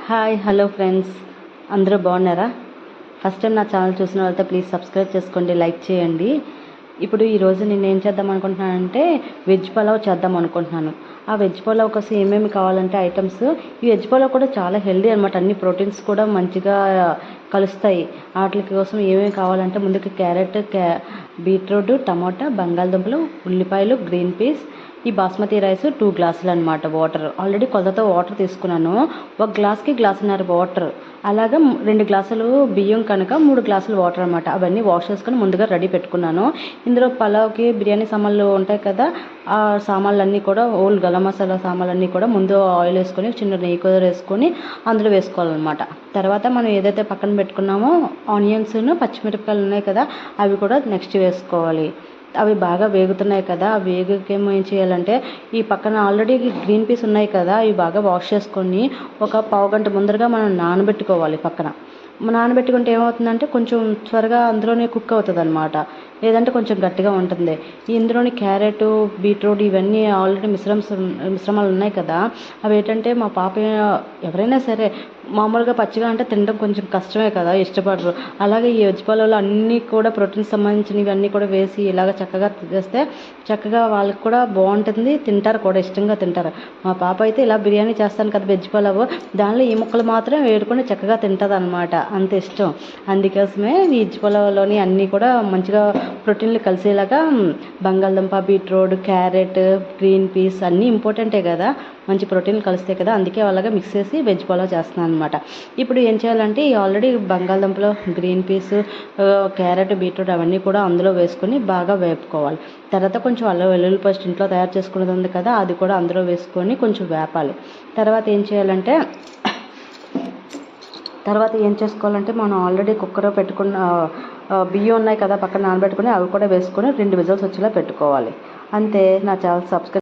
Hi hello friends, అందరూ బాగున్నారా? First time నా ఛానల్ చూసిన వాళ్ళతో ప్లీజ్ సబ్స్క్రైబ్ చేసుకోండి, లైక్ చేయండి. ఇప్పుడు ఈరోజు నేను ఏం చేద్దాం అనుకుంటున్నానంటే వెజ్ పలావ్ చేద్దాం అనుకుంటున్నాను. ఆ వెజ్ పలావ్ కోసం ఏమేమి కావాలంటే ఐటమ్స్, ఈ వెజ్ పలావ్ కూడా చాలా హెల్దీ అనమాట. అన్ని ప్రోటీన్స్ కూడా మంచిగా కలుస్తాయి. వాటి కోసం ఏమేమి కావాలంటే ముందుకు క్యారెట్, బీట్రూట్, టమాటా, బంగాళదుంపలు, ఉల్లిపాయలు, గ్రీన్ పీస్, ఈ బాస్మతి రైస్ 2 గ్లాసులు అనమాట. వాటర్ ఆల్రెడీ కొలతతో వాటర్ తీసుకున్నాను. ఒక గ్లాస్కి గ్లాసున్నర వాటర్, అలాగా 2 గ్లాసులు బియ్యం కనుక 3 గ్లాసులు వాటర్ అనమాట. అవన్నీ వాష్ చేసుకొని ముందుగా రెడీ పెట్టుకున్నాను. ఇందులో పలావ్కి బిర్యానీ సామాన్లు ఉంటాయి కదా, ఆ సామాన్లన్నీ కూడా ఓల్డ్ గరం మసాలా సామాన్లన్నీ కూడా ముందు ఆయిల్ వేసుకొని చిన్న నెయ్యి కూడా వేసుకొని అందులో వేసుకోవాలన్నమాట. తర్వాత మనం ఏదైతే పక్కన పెట్టుకున్నామో ఆనియన్స్ను పచ్చిమిరపకాయలు ఉన్నాయి కదా, అవి కూడా నెక్స్ట్ వేసుకోవాలి. అవి బాగా వేగుతున్నాయి కదా, ఆ వేగకేమో ఏం చేయాలంటే ఈ పక్కన ఆల్రెడీ గ్రీన్ పీస్ ఉన్నాయి కదా, అవి బాగా వాష్ చేసుకొని ఒక పావుగంట ముందరగా మనం నానబెట్టుకోవాలి. పక్కన నానబెట్టుకుంటే ఏమవుతుందంటే కొంచెం త్వరగా అందులోనే కుక్ అవుతుంది అనమాట, లేదంటే కొంచెం గట్టిగా ఉంటుంది. ఇందులోని క్యారెట్, బీట్రూట్ ఇవన్నీ ఆల్రెడీ మిశ్రమాలు ఉన్నాయి కదా, అవి ఏంటంటే మా పాప ఎవరైనా సరే మామూలుగా పచ్చిగా అంటే తినడం కొంచెం కష్టమే కదా, ఇష్టపడరు. అలాగే ఈ వెజ్ పలావ్లో అన్నీ కూడా ప్రోటీన్స్ సంబంధించినవి అన్నీ కూడా వేసి ఇలాగ చక్కగా చేస్తే చక్కగా వాళ్ళకి కూడా బాగుంటుంది, తింటారు కూడా, ఇష్టంగా తింటారు. మా పాప అయితే ఇలా బిర్యానీ చేస్తాను కదా వెజ్ పలావ్, దానిలో ఈ ముక్కలు మాత్రం వేడుకొని చక్కగా తింటుంది అనమాట, అంత ఇష్టం. అందుకోసమే వెజ్ పలావ్లోని అన్నీ కూడా మంచిగా ప్రోటీన్లు కలిసేలాగా బంగాళదుంప, బీట్రూట్, క్యారెట్, గ్రీన్ పీస్ అన్నీ ఇంపార్టెంటే కదా, మంచి ప్రోటీన్లు కలిస్తాయి కదా, అందుకే అలాగా మిక్స్ చేసి వెజ్ పలావ్ చేస్తున్నాను అనమాట. ఇప్పుడు ఏం చేయాలంటే ఆల్రెడీ బంగాళదుంపలో గ్రీన్ పీస్, క్యారెట్, బీట్రూట్ అవన్నీ కూడా అందులో వేసుకొని బాగా వేపుకోవాలి. తర్వాత కొంచెం అల్లం వెల్లుల్లి పేస్ట్ ఇంట్లో తయారు చేసుకునేది ఉంది కదా, అది కూడా అందులో వేసుకొని కొంచెం వేపాలి. తర్వాత ఏం చేసుకోవాలంటే మనం ఆల్రెడీ కుక్కర్లో పెట్టుకున్న బియ్యం ఉన్నాయి కదా పక్కన నానబెట్టుకుని, అవి కూడా వేసుకొని 2 విజిల్స్ వచ్చేలా పెట్టుకోవాలి. అంతే. నా ఛానల్ సబ్స్క్రైబ్